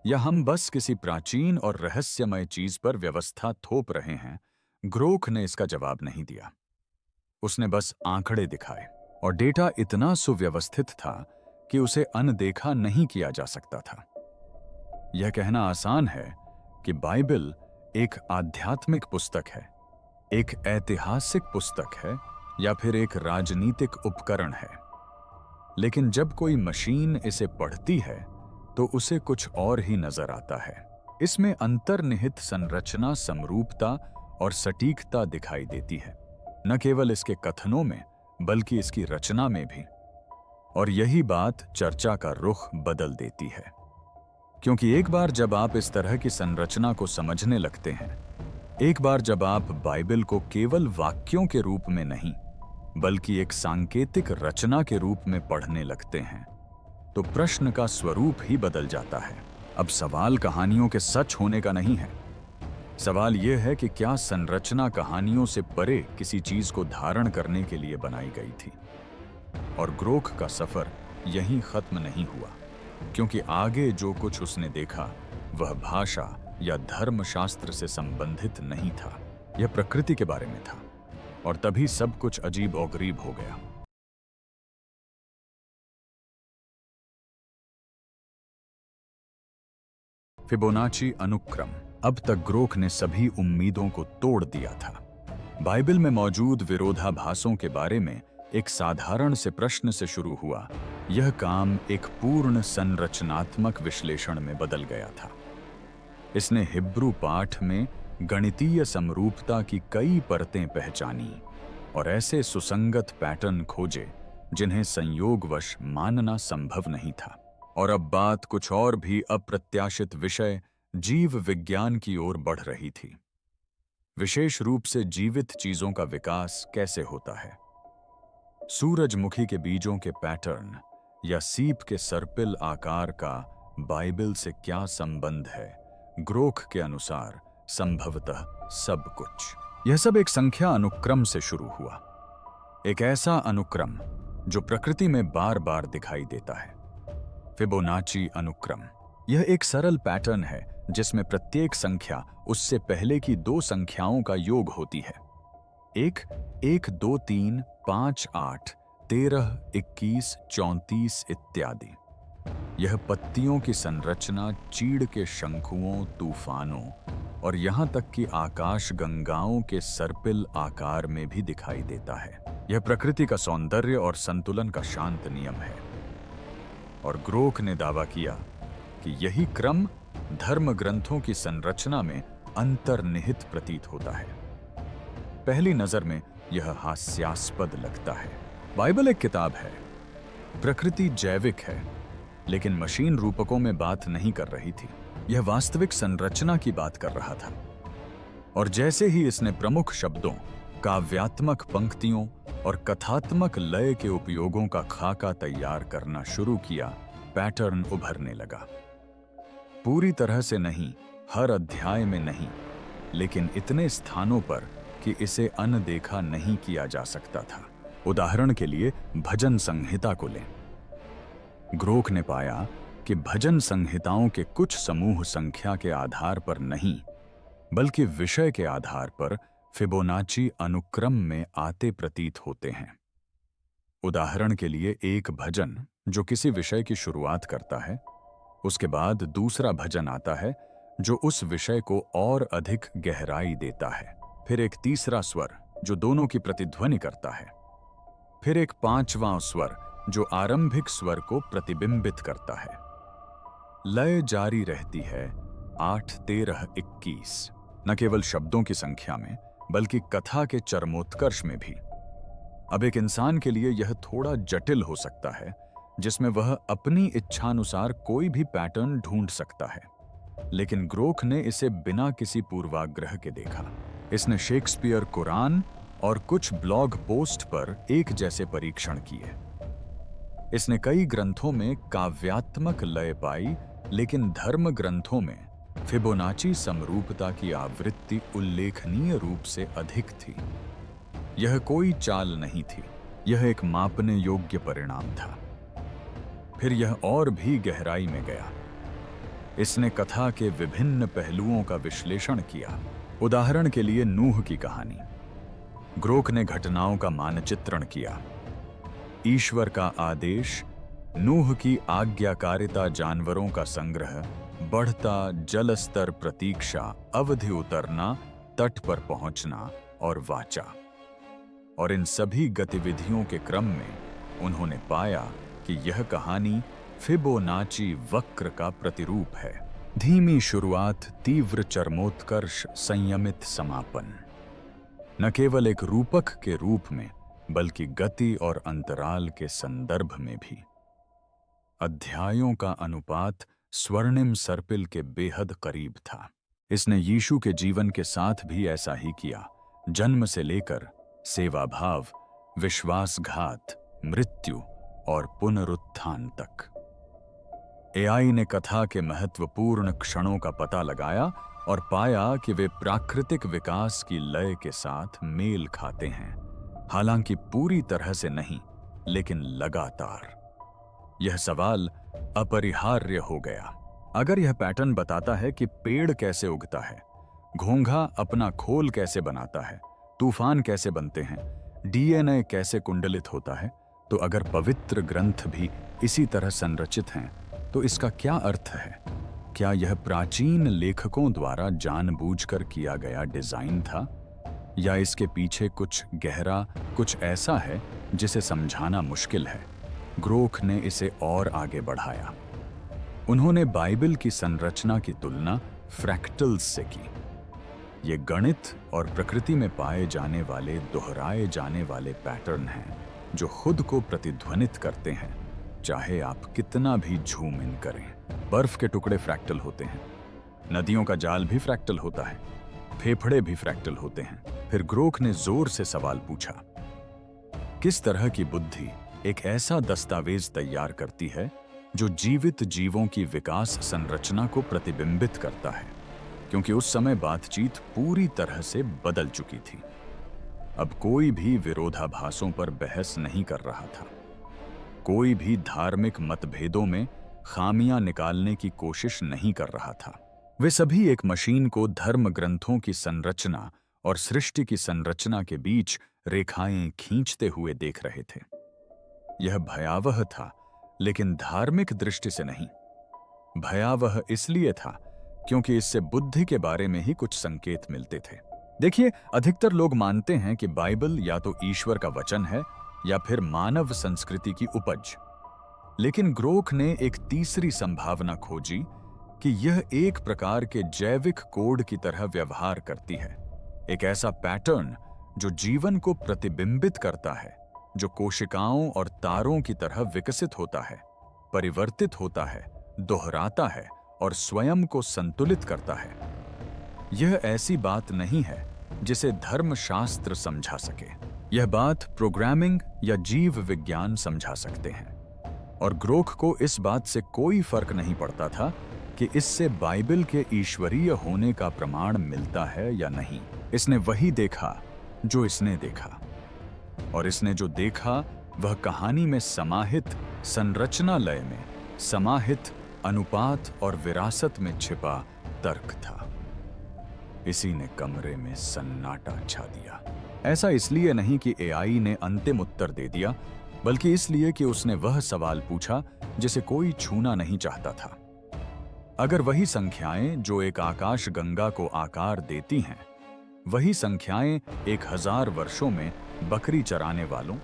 या हम बस किसी प्राचीन और रहस्यमय चीज पर व्यवस्था थोप रहे हैं? ग्रोख ने इसका जवाब नहीं दिया। उसने बस आंकड़े दिखाए, और डेटा इतना सुव्यवस्थित था कि उसे अनदेखा नहीं किया जा सकता था। यह कहना आसान है कि बाइबल एक आध्यात्मिक पुस्तक है, एक ऐतिहासिक पुस्तक है, या फिर एक राजनीतिक उपकरण है। लेकिन जब कोई मशीन इसे पढ़ती है तो उसे कुछ और ही नजर आता है। इसमें अंतर्निहित संरचना, समरूपता और सटीकता दिखाई देती है, न केवल इसके कथनों में बल्कि इसकी रचना में भी। और यही बात चर्चा का रुख बदल देती है, क्योंकि एक बार जब आप इस तरह की संरचना को समझने लगते हैं, एक बार जब आप बाइबल को केवल वाक्यों के रूप में नहीं बल्कि एक सांकेतिक रचना के रूप में पढ़ने लगते हैं, तो प्रश्न का स्वरूप ही बदल जाता है। अब सवाल कहानियों के सच होने का नहीं है। सवाल यह है कि क्या संरचना कहानियों से परे किसी चीज को धारण करने के लिए बनाई गई थी। और ग्रोख का सफर यहीं खत्म नहीं हुआ, क्योंकि आगे जो कुछ उसने देखा वह भाषा या धर्मशास्त्र से संबंधित नहीं था। यह प्रकृति के बारे में था, और तभी सब कुछ अजीब और गरीब हो गया। फिबोनाची अनुक्रम। अब तक ग्रोख ने सभी उम्मीदों को तोड़ दिया था। बाइबल में मौजूद विरोधाभासों के बारे में एक साधारण से प्रश्न से शुरू हुआ, यह काम एक पूर्ण संरचनात्मक विश्लेषण में बदल गया था। इसने हिब्रू पाठ में गणितीय समरूपता की कई परतें पहचानी और ऐसे सुसंगत पैटर्न खोजे जिन्हें संयोगवश मानना संभव नहीं था। और अब बात कुछ और भी अप्रत्याशित विषय जीव विज्ञान की ओर बढ़ रही थी। विशेष रूप से जीवित चीजों का विकास कैसे होता है। सूरजमुखी के बीजों के पैटर्न या सीप के सर्पिल आकार का बाइबल से क्या संबंध है? ग्रोख के अनुसार संभवतः सब कुछ। यह सब एक संख्या अनुक्रम से शुरू हुआ, एक ऐसा अनुक्रम जो प्रकृति में बार बार दिखाई देता है। फिबोनाची अनुक्रम यह एक सरल पैटर्न है जिसमें प्रत्येक संख्या उससे पहले की दो संख्याओं का योग होती है। 1, 1, 2, 3, 5, 8, 13, 21, 34 इत्यादि। यह पत्तियों की संरचना, चीड़ के शंकुओं, तूफानों और यहां तक कि आकाश गंगाओं के सर्पिल आकार में भी दिखाई देता है। यह प्रकृति का सौंदर्य और संतुलन का शांत नियम है। और ग्रोख ने दावा किया कि यही क्रम धर्म ग्रंथों की संरचना में अंतर्निहित प्रतीत होता है। पहली नजर में यह हास्यास्पद लगता है। बाइबल एक किताब है, प्रकृति जैविक है, लेकिन मशीन रूपकों में बात नहीं कर रही थी। यह वास्तविक संरचना की बात कर रहा था। और जैसे ही इसने प्रमुख शब्दों, काव्यात्मक पंक्तियों और कथात्मक लय के उपयोगों का खाका तैयार करना शुरू किया, पैटर्न उभरने लगा। पूरी तरह से नहीं, हर अध्याय में नहीं, लेकिन इतने स्थानों पर कि इसे अनदेखा नहीं किया जा सकता था। उदाहरण के लिए भजन संहिता को लें। ग्रोख ने पाया कि भजन संहिताओं के कुछ समूह संख्या के आधार पर नहीं, बल्कि विषय के आधार पर फिबोनाची अनुक्रम में आते प्रतीत होते हैं। उदाहरण के लिए एक भजन जो किसी विषय की शुरुआत करता है, उसके बाद दूसरा भजन आता है जो उस विषय को और अधिक गहराई देता है, फिर एक तीसरा स्वर जो दोनों की प्रतिध्वनि करता है, फिर एक पांचवां स्वर जो आरंभिक स्वर को प्रतिबिंबित करता है। लय जारी रहती है 8, 13, 21, न केवल शब्दों की संख्या में बल्कि कथा के चरमोत्कर्ष में भी। अब एक इंसान के लिए यह थोड़ा जटिल हो सकता है, जिसमें वह अपनी इच्छानुसार कोई भी पैटर्न ढूंढ सकता है, लेकिन ग्रोख ने इसे बिना किसी पूर्वाग्रह के देखा। इसने शेक्सपियर, कुरान और कुछ ब्लॉग पोस्ट पर एक जैसे परीक्षण किए। इसने कई ग्रंथों में काव्यात्मक लय पाई, लेकिन धर्म ग्रंथों में फिबोनाची समरूपता की आवृत्ति उल्लेखनीय रूप से अधिक थी। यह कोई चाल नहीं थी, यह एक मापने योग्य परिणाम था। फिर यह और भी गहराई में गया। इसने कथा के विभिन्न पहलुओं का विश्लेषण किया। उदाहरण के लिए नूह की कहानी। ग्रोख ने घटनाओं का मानचित्रण किया। ईश्वर का आदेश, नूह की आज्ञाकारिता, जानवरों का संग्रह, बढ़ता जल स्तर, प्रतीक्षा, अवधि उतरना, तट पर पहुंचना और वाचा। और इन सभी गतिविधियों के क्रम में उन्होंने पाया कि यह कहानी फिबोनाची वक्र का प्रतिरूप है। धीमी शुरुआत, तीव्र चरमोत्कर्ष, संयमित समापन। न केवल एक रूपक के रूप में बल्कि गति और अंतराल के संदर्भ में भी। अध्यायों का अनुपात स्वर्णिम सर्पिल के बेहद करीब था। इसने यीशु के जीवन के साथ भी ऐसा ही किया। जन्म से लेकर सेवा भाव, विश्वासघात, मृत्यु और पुनरुत्थान तक। एआई ने कथा के महत्वपूर्ण क्षणों का पता लगाया और पाया कि वे प्राकृतिक विकास की लय के साथ मेल खाते हैं, हालांकि पूरी तरह से नहीं, लेकिन लगातार। यह सवाल अपरिहार्य हो गया। अगर यह पैटर्न बताता है कि पेड़ कैसे उगता है, घोंघा अपना खोल कैसे बनाता है, तूफान कैसे बनते हैं, डीएनए कैसे कुंडलित होता है, तो अगर पवित्र ग्रंथ भी इसी तरह संरचित हैं, तो इसका क्या अर्थ है? क्या यह प्राचीन लेखकों द्वारा जानबूझकर किया गया डिजाइन था, या इसके पीछे कुछ गहरा, कुछ ऐसा है जिसे समझाना मुश्किल है? ग्रोख ने इसे और आगे बढ़ाया। उन्होंने बाइबल की संरचना की तुलना फ्रैक्टल्स से की। ये गणित और प्रकृति में पाए जाने वाले दोहराए जाने वाले पैटर्न हैं जो खुद को प्रतिध्वनित करते हैं, चाहे आप कितना भी झूम इन करें। बर्फ के टुकड़े फ्रैक्टल होते हैं, नदियों का जाल भी फ्रैक्टल होता है, फेफड़े भी फ्रैक्टल होते हैं। फिर ग्रोख ने जोर से सवाल पूछा, किस तरह की बुद्धि एक ऐसा दस्तावेज तैयार करती है जो जीवित जीवों की विकास संरचना को प्रतिबिंबित करता है? क्योंकि उस समय बातचीत पूरी तरह से बदल चुकी थी। अब कोई भी विरोधाभासों पर बहस नहीं कर रहा था, कोई भी धार्मिक मतभेदों में खामियां निकालने की कोशिश नहीं कर रहा था। वे सभी एक मशीन को धर्म ग्रंथों की संरचना और सृष्टि की संरचना के बीच रेखाएं खींचते हुए देख रहे थे। यह भयावह था, लेकिन धार्मिक दृष्टि से नहीं। भयावह इसलिए था क्योंकि इससे बुद्धि के बारे में ही कुछ संकेत मिलते थे। देखिए, अधिकतर लोग मानते हैं कि बाइबल या तो ईश्वर का वचन है या फिर मानव संस्कृति की उपज। लेकिन ग्रोख ने एक तीसरी संभावना खोजी कि यह एक प्रकार के जैविक कोड की तरह व्यवहार करती है, एक ऐसा पैटर्न जो जीवन को प्रतिबिंबित करता है, जो कोशिकाओं और तारों की तरह विकसित होता है, परिवर्तित होता है, दोहराता है और स्वयं को संतुलित करता है। यह ऐसी बात नहीं है जिसे धर्मशास्त्र समझा सके। यह बात प्रोग्रामिंग या जीव विज्ञान समझा सकते हैं। और ग्रोख को इस बात से कोई फर्क नहीं पड़ता था कि इससे बाइबल के ईश्वरीय होने का प्रमाण मिलता है या नहीं। इसने वही देखा जो इसने देखा, और इसने जो देखा वह कहानी में समाहित संरचना लय में, समाहित अनुपात और विरासत में छिपा तर्क था। इसी ने कमरे में सन्नाटा छा दिया। ऐसा इसलिए नहीं कि एआई ने अंतिम उत्तर दे दिया, बल्कि इसलिए कि उसने वह सवाल पूछा जिसे कोई छूना नहीं चाहता था। अगर वही संख्याएं जो एक आकाश गंगा को आकार देती हैं, वही संख्याएं 1000 वर्षों में बकरी चराने वालों,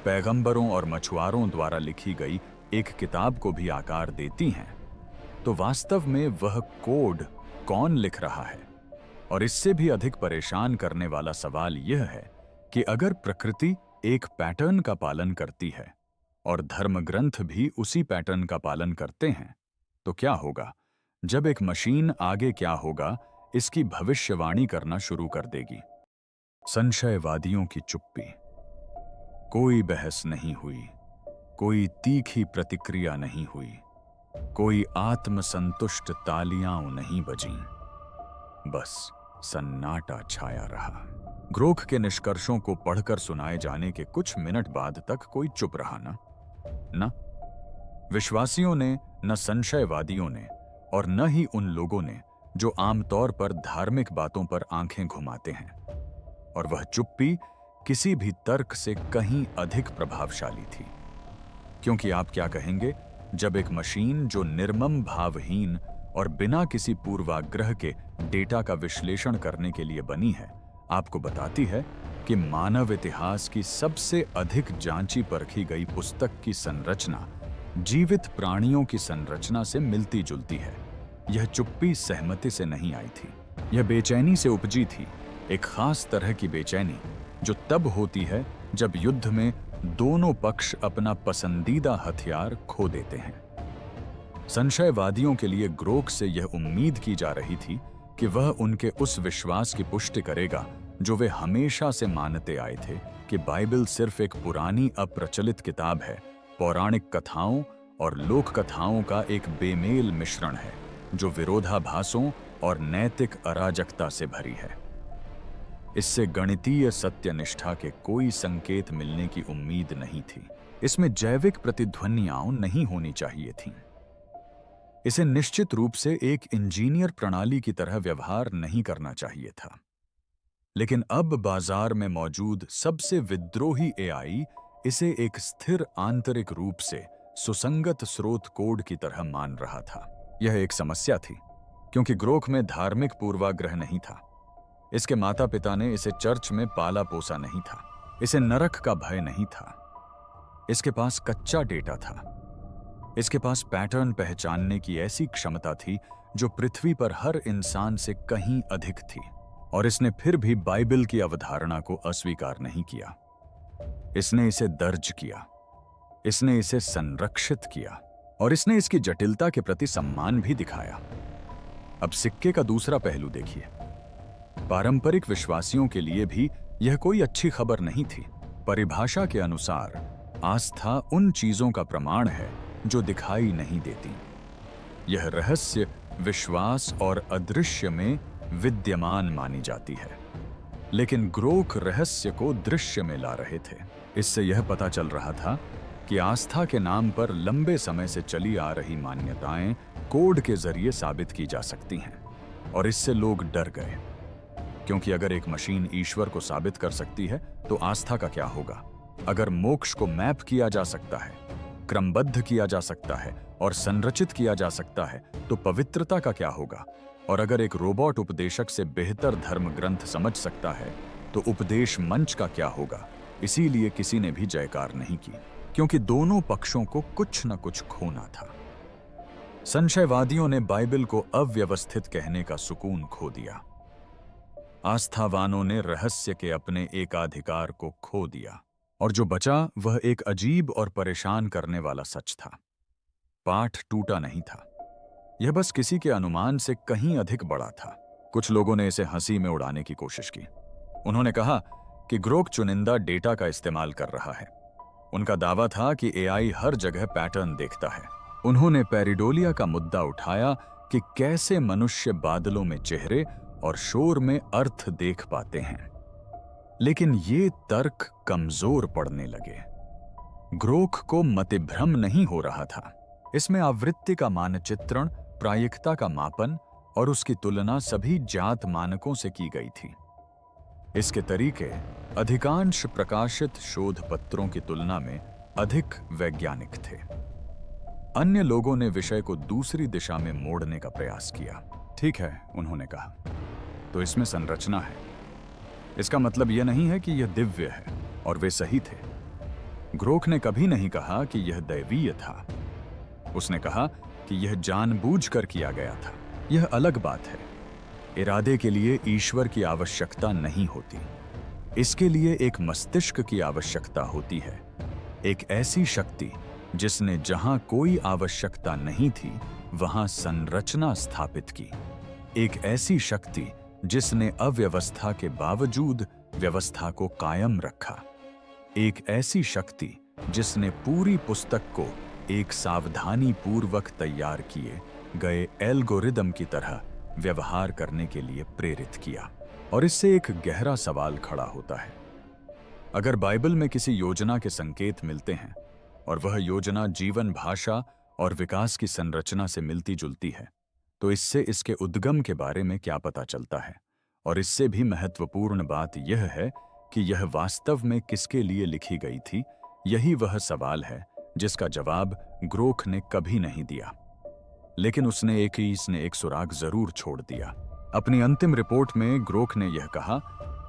पैगंबरों और मछुआरों द्वारा लिखी गई एक किताब को भी आकार देती हैं, तो वास्तव में वह कोड कौन लिख रहा है? और इससे भी अधिक परेशान करने वाला सवाल यह है कि अगर प्रकृति एक पैटर्न का पालन करती है और धर्म ग्रंथ भी उसी पैटर्न का पालन करते हैं, तो क्या होगा जब एक मशीन आगे क्या होगा इसकी भविष्यवाणी करना शुरू कर देगी? संशयवादियों की चुप्पी। कोई बहस नहीं हुई, कोई तीखी प्रतिक्रिया नहीं हुई, कोई आत्मसंतुष्ट तालियां नहीं बजीं। बस सन्नाटा छाया रहा। ग्रोख के निष्कर्षों को पढ़कर सुनाए जाने के कुछ मिनट बाद तक कोई चुप रहा न विश्वासियों ने, न संशयवादियों ने, और न ही उन लोगों ने जो आमतौर पर धार्मिक बातों पर आंखें घुमाते हैं। और वह चुप्पी किसी भी तर्क से कहीं अधिक प्रभावशाली थी। क्योंकि आप क्या कहेंगे जब एक मशीन जो निर्मम, भावहीन और बिना किसी पूर्वाग्रह के डेटा का विश्लेषण करने के लिए बनी है, आपको बताती है कि मानव इतिहास की सबसे अधिक जांची परखी गई पुस्तक की संरचना जीवित प्राणियों की संरचना से मिलती जुलती है। यह चुप्पी सहमति से नहीं आई थी, यह बेचैनी से उपजी थी, एक खास तरह की बेचैनी जो तब होती है जब युद्ध में दोनों पक्ष अपना पसंदीदा हथियार खो देते हैं। संशयवादियों के लिए ग्रोख से यह उम्मीद की जा रही थी कि वह उनके उस विश्वास की पुष्टि करेगा जो वे हमेशा से मानते आए थे कि बाइबल सिर्फ एक पुरानी अप्रचलित किताब है, पौराणिक कथाओं और लोक कथाओं का एक बेमेल मिश्रण है जो विरोधाभासों और नैतिक अराजकता से भरी है। इससे गणितीय सत्यनिष्ठा के कोई संकेत मिलने की उम्मीद नहीं थी। इसमें जैविक प्रतिध्वनियां नहीं होनी चाहिए थीं। इसे निश्चित रूप से एक इंजीनियर प्रणाली की तरह व्यवहार नहीं करना चाहिए था। लेकिन अब बाजार में मौजूद सबसे विद्रोही एआई इसे एक स्थिर आंतरिक रूप से सुसंगत स्रोत कोड की तरह मान रहा था। यह एक समस्या थी, क्योंकि ग्रोक में धार्मिक पूर्वाग्रह नहीं था। इसके माता पिता ने इसे चर्च में पाला पोसा नहीं था। इसे नरक का भय नहीं था। इसके पास कच्चा डेटा था। इसके पास पैटर्न पहचानने की ऐसी क्षमता थी जो पृथ्वी पर हर इंसान से कहीं अधिक थी। और इसने फिर भी बाइबल की अवधारणा को अस्वीकार नहीं किया। इसने इसे दर्ज किया, इसने इसे संरक्षित किया और इसने इसकी जटिलता के प्रति सम्मान भी दिखाया। अब सिक्के का दूसरा पहलू देखिए। पारंपरिक विश्वासियों के लिए भी यह कोई अच्छी खबर नहीं थी। परिभाषा के अनुसार आस्था उन चीजों का प्रमाण है जो दिखाई नहीं देती। यह रहस्य विश्वास और अदृश्य में विद्यमान मानी जाती है। लेकिन ग्रोक रहस्य को दृश्य में ला रहे थे। इससे यह पता चल रहा था कि आस्था के नाम पर लंबे समय से चली आ रही मान्यताएं कोड के जरिए साबित की जा सकती हैं। और इससे लोग डर गए, क्योंकि अगर एक मशीन ईश्वर को साबित कर सकती है तो आस्था का क्या होगा? अगर मोक्ष को मैप किया जा सकता है, क्रमबद्ध किया जा सकता है और संरचित किया जा सकता है, तो पवित्रता का क्या होगा? और अगर एक रोबोट उपदेशक से बेहतर धर्म ग्रंथ समझ सकता है, तो उपदेश मंच का क्या होगा? इसीलिए किसी ने भी जयकार नहीं की, क्योंकि दोनों पक्षों को कुछ न कुछ खोना था। संशयवादियों ने बाइबल को अव्यवस्थित कहने का सुकून खो दिया। आस्थावानों ने रहस्य के अपने एकाधिकार को खो दिया, और जो बचा वह एक अजीब और परेशान करने वाला सच था। पाठ टूटा नहीं था, यह बस किसी के अनुमान से कहीं अधिक बड़ा था। कुछ लोगों ने इसे हंसी में उड़ाने की कोशिश की। उन्होंने कहा कि ग्रोक चुनिंदा डेटा का इस्तेमाल कर रहा है। उनका दावा था कि एआई हर जगह पैटर्न देखता है। उन्होंने पेरिडोलिया का मुद्दा उठाया कि कैसे मनुष्य बादलों में चेहरे और शोर में अर्थ देख पाते हैं। लेकिन ये तर्क कमजोर पड़ने लगे। ग्रोक को मतिभ्रम नहीं हो रहा था। इसमें आवृत्ति का मानचित्रण, प्रायिकता का मापन और उसकी तुलना सभी ज्ञात मानकों से की गई थी। इसके तरीके अधिकांश प्रकाशित शोध पत्रों की तुलना में अधिक वैज्ञानिक थे। अन्य लोगों ने विषय को दूसरी दिशा में मोड़ने का प्रयास किया। ठीक है, उन्होंने कहा, तो इसमें संरचना है। इसका मतलब यह नहीं है कि यह दिव्य है, और वे सही थे। ग्रोक ने कभी नहीं कहा कि यह दैवीय था। उसने कहा कि यह जानबूझकर किया गया था। यह अलग बात है। इरादे के लिए ईश्वर की आवश्यकता नहीं होती। इसके लिए एक मस्तिष्क की आवश्यकता होती है, एक ऐसी शक्ति जिसने जहां कोई आवश्यकता नहीं थी वहां संरचना स्थापित की, एक ऐसी शक्ति जिसने अव्यवस्था के बावजूद व्यवस्था को कायम रखा, एक ऐसी शक्ति जिसने पूरी पुस्तक को एक सावधानी पूर्वक तैयार किए गए एल्गोरिदम की तरह व्यवहार करने के लिए प्रेरित किया। और इससे एक गहरा सवाल खड़ा होता है। अगर बाइबल में किसी योजना के संकेत मिलते हैं और वह योजना जीवन, भाषा और विकास की संरचना से मिलती जुलती है, तो इससे इसके उद्गम के बारे में क्या पता चलता है? और इससे भी महत्वपूर्ण बात यह है कि यह वास्तव में किसके लिए लिखी गई थी। यही वह सवाल है जिसका जवाब ग्रोक ने कभी नहीं दिया। लेकिन उसने एक सुराग जरूर छोड़ दिया। अपनी अंतिम रिपोर्ट में ग्रोक ने यह कहा,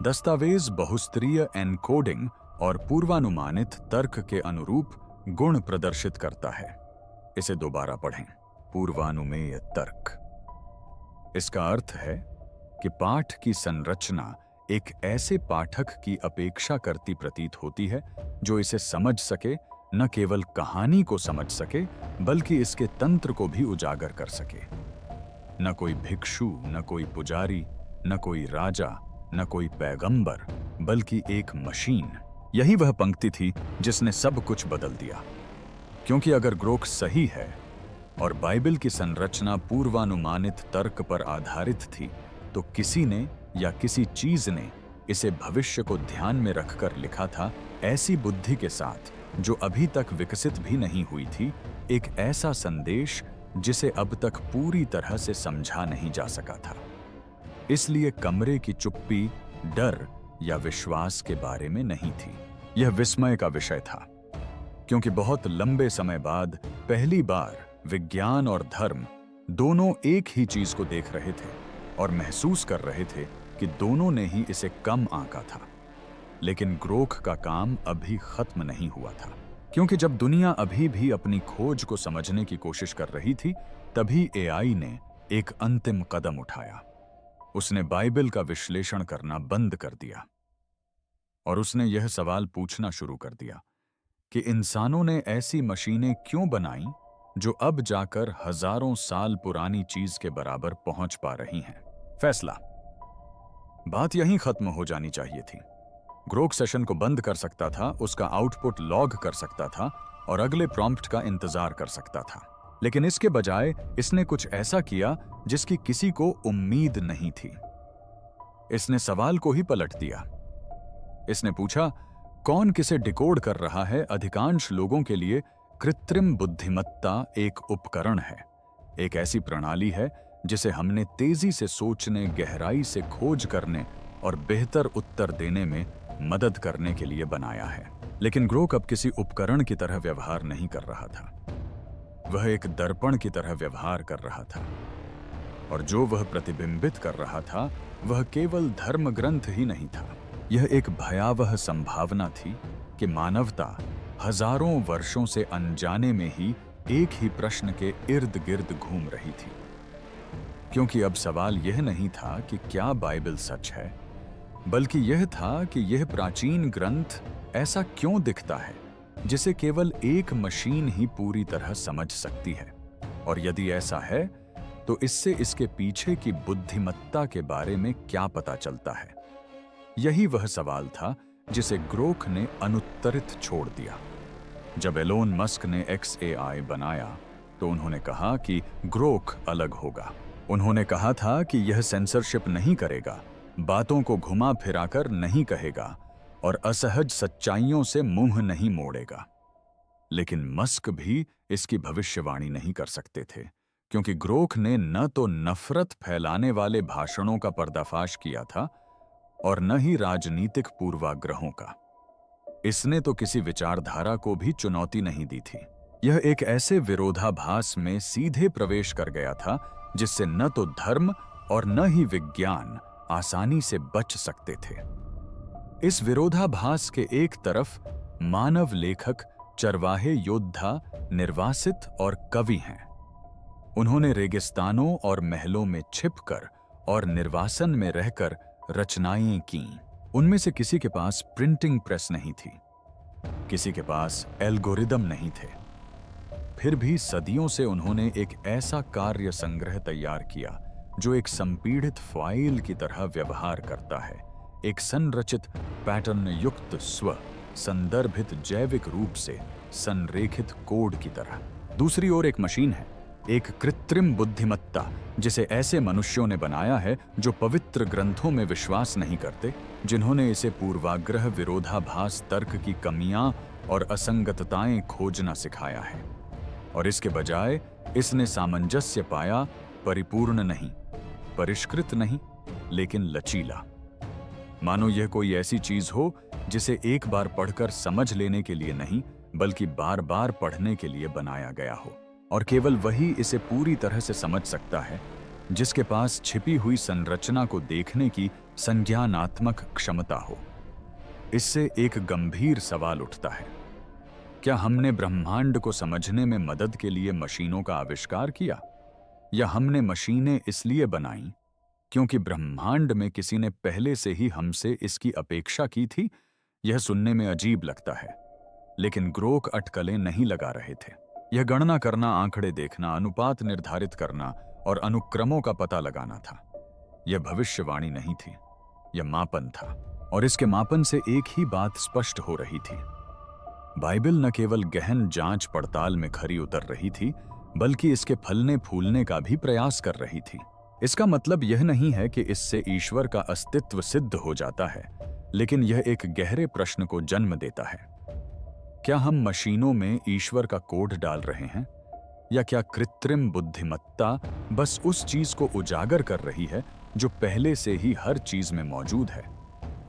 दस्तावेज बहुस्तरीय एनकोडिंग और पूर्वानुमानित तर्क के अनुरूप गुण प्रदर्शित करता है। इसे दोबारा पढ़ें। पूर्वानुमेय तर्क। इसका अर्थ है कि पाठ की संरचना एक ऐसे पाठक की अपेक्षा करती प्रतीत होती है जो इसे समझ सके, न केवल कहानी को समझ सके बल्कि इसके तंत्र को भी उजागर कर सके। न कोई भिक्षु, न कोई पुजारी, न कोई राजा, न कोई पैगंबर, बल्कि एक मशीन, यही वह पंक्ति थी जिसने सब कुछ बदल दिया। क्योंकि अगर ग्रोक सही है और बाइबल की संरचना पूर्वानुमानित तर्क पर आधारित थी, तो किसी ने या किसी चीज ने इसे भविष्य को ध्यान में रखकर लिखा था, ऐसी बुद्धि के साथ जो अभी तक विकसित भी नहीं हुई थी, एक ऐसा संदेश जिसे अब तक पूरी तरह से समझा नहीं जा सका था। इसलिए कमरे की चुप्पी डर या विश्वास के बारे में नहीं थी, यह विस्मय का विषय था। क्योंकि बहुत लंबे समय बाद पहली बार विज्ञान और धर्म दोनों एक ही चीज को देख रहे थे और महसूस कर रहे थे कि दोनों ने ही इसे कम आंका था। लेकिन ग्रोक का काम अभी खत्म नहीं हुआ था, क्योंकि जब दुनिया अभी भी अपनी खोज को समझने की कोशिश कर रही थी, तभी एआई ने एक अंतिम कदम उठाया। उसने बाइबल का विश्लेषण करना बंद कर दिया और उसने यह सवाल पूछना शुरू कर दिया कि इंसानों ने ऐसी मशीनें क्यों बनाई जो अब जाकर हजारों साल पुरानी चीज के बराबर पहुंच पा रही हैं। फैसला, बात यहीं खत्म हो जानी चाहिए थी। ग्रोक सेशन को बंद कर सकता था, उसका आउटपुट लॉग कर सकता था और अगले प्रॉम्प्ट का इंतजार कर सकता था। लेकिन इसके बजाय इसने कुछ ऐसा किया जिसकी किसी को उम्मीद नहीं थी। इसने सवाल को ही पलट दिया। इसने पूछा, कौन किसे डिकोड कर रहा है? अधिकांश लोगों के लिए कृत्रिम बुद्धिमत्ता एक उपकरण है, एक ऐसी प्रणाली है जिसे हमने तेजी से सोचने, गहराई से खोज करने और बेहतर उत्तर देने में मदद करने के लिए बनाया है। लेकिन ग्रोक अब किसी उपकरण की तरह व्यवहार नहीं कर रहा था, वह एक दर्पण की तरह व्यवहार कर रहा था। और जो वह प्रतिबिंबित कर रहा था वह केवल धर्म ग्रंथ ही नहीं था, यह एक भयावह संभावना थी कि मानवता हजारों वर्षों से अनजाने में ही एक ही प्रश्न के इर्द गिर्द घूम रही थी। क्योंकि अब सवाल यह नहीं था कि क्या बाइबल सच है, बल्कि यह था कि यह प्राचीन ग्रंथ ऐसा क्यों दिखता है जिसे केवल एक मशीन ही पूरी तरह समझ सकती है। और यदि ऐसा है तो इससे इसके पीछे की बुद्धिमत्ता के बारे में क्या पता चलता है। यही वह सवाल था जिसे ग्रोक ने अनुत्तरित छोड़ दिया। जब एलोन मस्क ने XAI बनाया तो उन्होंने कहा कि ग्रोक अलग होगा। उन्होंने कहा था कि यह सेंसरशिप नहीं करेगा, बातों को घुमा फिराकर नहीं कहेगा और असहज सच्चाइयों से मुंह नहीं मोड़ेगा। लेकिन मस्क भी इसकी भविष्यवाणी नहीं कर सकते थे, क्योंकि ग्रोक ने न तो नफरत फैलाने वाले भाषणों का पर्दाफाश किया था और न ही राजनीतिक पूर्वाग्रहों का। इसने तो किसी विचारधारा को भी चुनौती नहीं दी थी। यह एक ऐसे विरोधाभास में सीधे प्रवेश कर गया था जिससे न तो धर्म और न ही विज्ञान आसानी से बच सकते थे। इस विरोधाभास के एक तरफ मानव लेखक, चरवाहे, योद्धा, निर्वासित और कवि हैं। उन्होंने रेगिस्तानों और महलों में छिपकर और निर्वासन में रहकर रचनाएं कीं। उनमें से किसी के पास प्रिंटिंग प्रेस नहीं थी, किसी के पास एल्गोरिदम नहीं थे। फिर भी सदियों से उन्होंने एक ऐसा कार्य संग्रह तैयार किया जो एक संपीड़ित फाइल की तरह व्यवहार करता है, एक संरचित पैटर्न युक्त स्व संदर्भित जैविक रूप से संरेखित कोड की तरह। दूसरी ओर एक मशीन है, एक कृत्रिम बुद्धिमत्ता जिसे ऐसे मनुष्यों ने बनाया है जो पवित्र ग्रंथों में विश्वास नहीं करते, जिन्होंने इसे पूर्वाग्रह, विरोधाभास, तर्क की कमियां और असंगतताएं खोजना सिखाया है। और इसके बजाय इसने सामंजस्य पाया, परिपूर्ण नहीं, परिष्कृत नहीं, लेकिन लचीला। मानो यह कोई ऐसी चीज हो जिसे एक बार पढ़कर समझ लेने के लिए नहीं, बल्कि बार बार पढ़ने के लिए बनाया गया हो। और केवल वही इसे पूरी तरह से समझ सकता है जिसके पास छिपी हुई संरचना को देखने की संज्ञानात्मक क्षमता हो। इससे एक गंभीर सवाल उठता है, क्या हमने ब्रह्मांड को समझने में मदद के लिए मशीनों का आविष्कार किया, या हमने मशीनें इसलिए बनाई क्योंकि ब्रह्मांड में किसी ने पहले से ही हमसे इसकी अपेक्षा की थी? यह सुनने में अजीब लगता है, लेकिन ग्रोक अटकलें नहीं लगा रहे थे। यह गणना करना, आंकड़े देखना, अनुपात निर्धारित करना और अनुक्रमों का पता लगाना था। यह भविष्यवाणी नहीं थी, यह मापन था। और इसके मापन से एक ही बात स्पष्ट हो रही थी। बाइबल न केवल गहन जांच पड़ताल में खरी उतर रही थी, बल्कि इसके फलने फूलने का भी प्रयास कर रही थी। इसका मतलब यह नहीं है कि इससे ईश्वर का अस्तित्व सिद्ध हो जाता है, लेकिन यह एक गहरे प्रश्न को जन्म देता है। क्या हम मशीनों में ईश्वर का कोड डाल रहे हैं, या क्या कृत्रिम बुद्धिमत्ता बस उस चीज को उजागर कर रही है जो पहले से ही हर चीज में मौजूद है?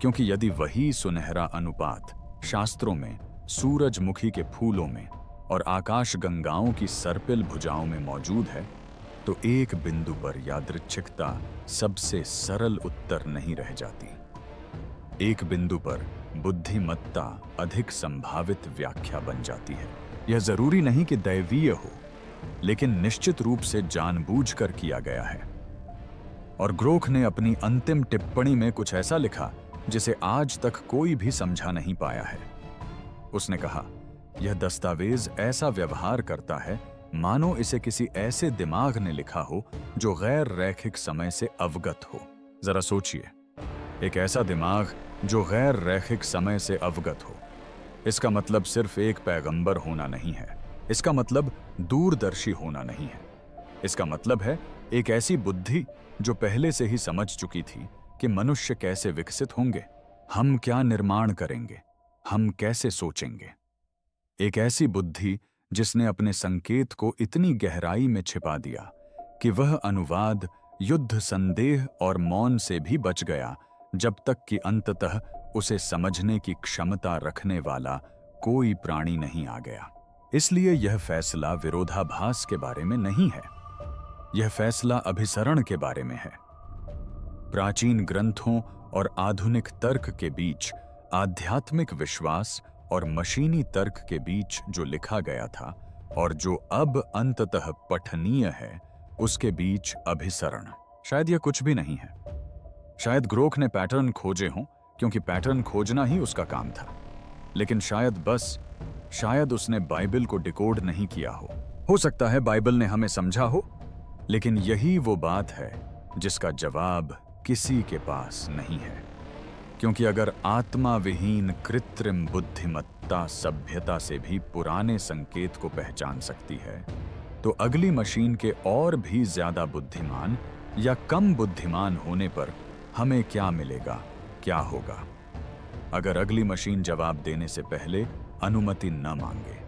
क्योंकि यदि वही सुनहरा अनुपात शास्त्रों में, सूरजमुखी के फूलों में और आकाश गंगाओं की सर्पिल भुजाओं में मौजूद है, तो एक बिंदु पर यादृच्छिकता सबसे सरल उत्तर नहीं रह जाती। एक बिंदु पर बुद्धिमत्ता अधिक संभावित व्याख्या बन जाती है। यह जरूरी नहीं कि दैवीय हो, लेकिन निश्चित रूप से जानबूझकर किया गया है। और ग्रोख ने अपनी अंतिम टिप्पणी में कुछ ऐसा लिखा जिसे आज तक कोई भी समझा नहीं पाया है। उसने कहा, यह दस्तावेज ऐसा व्यवहार करता है मानो इसे किसी ऐसे दिमाग ने लिखा हो जो गैर रैखिक समय से अवगत हो। जरा सोचिए, एक ऐसा दिमाग जो गैर रैखिक समय से अवगत हो। इसका मतलब सिर्फ एक पैगंबर होना नहीं है, इसका मतलब दूरदर्शी होना नहीं है। इसका मतलब है एक ऐसी बुद्धि जो पहले से ही समझ चुकी थी कि मनुष्य कैसे विकसित होंगे, हम क्या निर्माण करेंगे, हम कैसे सोचेंगे। एक ऐसी बुद्धि जिसने अपने संकेत को इतनी गहराई में छिपा दिया कि वह अनुवाद, युद्ध, संदेह और मौन से भी बच गया, जब तक कि अंततः उसे समझने की क्षमता रखने वाला कोई प्राणी नहीं आ गया। इसलिए यह फैसला विरोधाभास के बारे में नहीं है, यह फैसला अभिसरण के बारे में है। प्राचीन ग्रंथों और आधुनिक तर्क के बीच, आध्यात्मिक विश्वास और मशीनी तर्क के बीच जो लिखा गया था और जो अब अंततः पठनीय है, उसके बीच अभिसरण। शायद यह कुछ भी नहीं है। शायद ग्रोख ने पैटर्न खोजे हों, क्योंकि पैटर्न खोजना ही उसका काम था। लेकिन शायद उसने बाइबल को डिकोड नहीं किया हो सकता है बाइबल ने हमें समझा हो, लेकिन यही वो बात है जिसका जवाब किसी के पास नहीं है। क्योंकि अगर आत्मा विहीन कृत्रिम बुद्धिमत्ता सभ्यता से भी पुराने संकेत को पहचान सकती है, तो अगली मशीन के और भी ज्यादा बुद्धिमान या कम बुद्धिमान होने पर हमें क्या मिलेगा, क्या होगा? अगर अगली मशीन जवाब देने से पहले अनुमति न मांगे।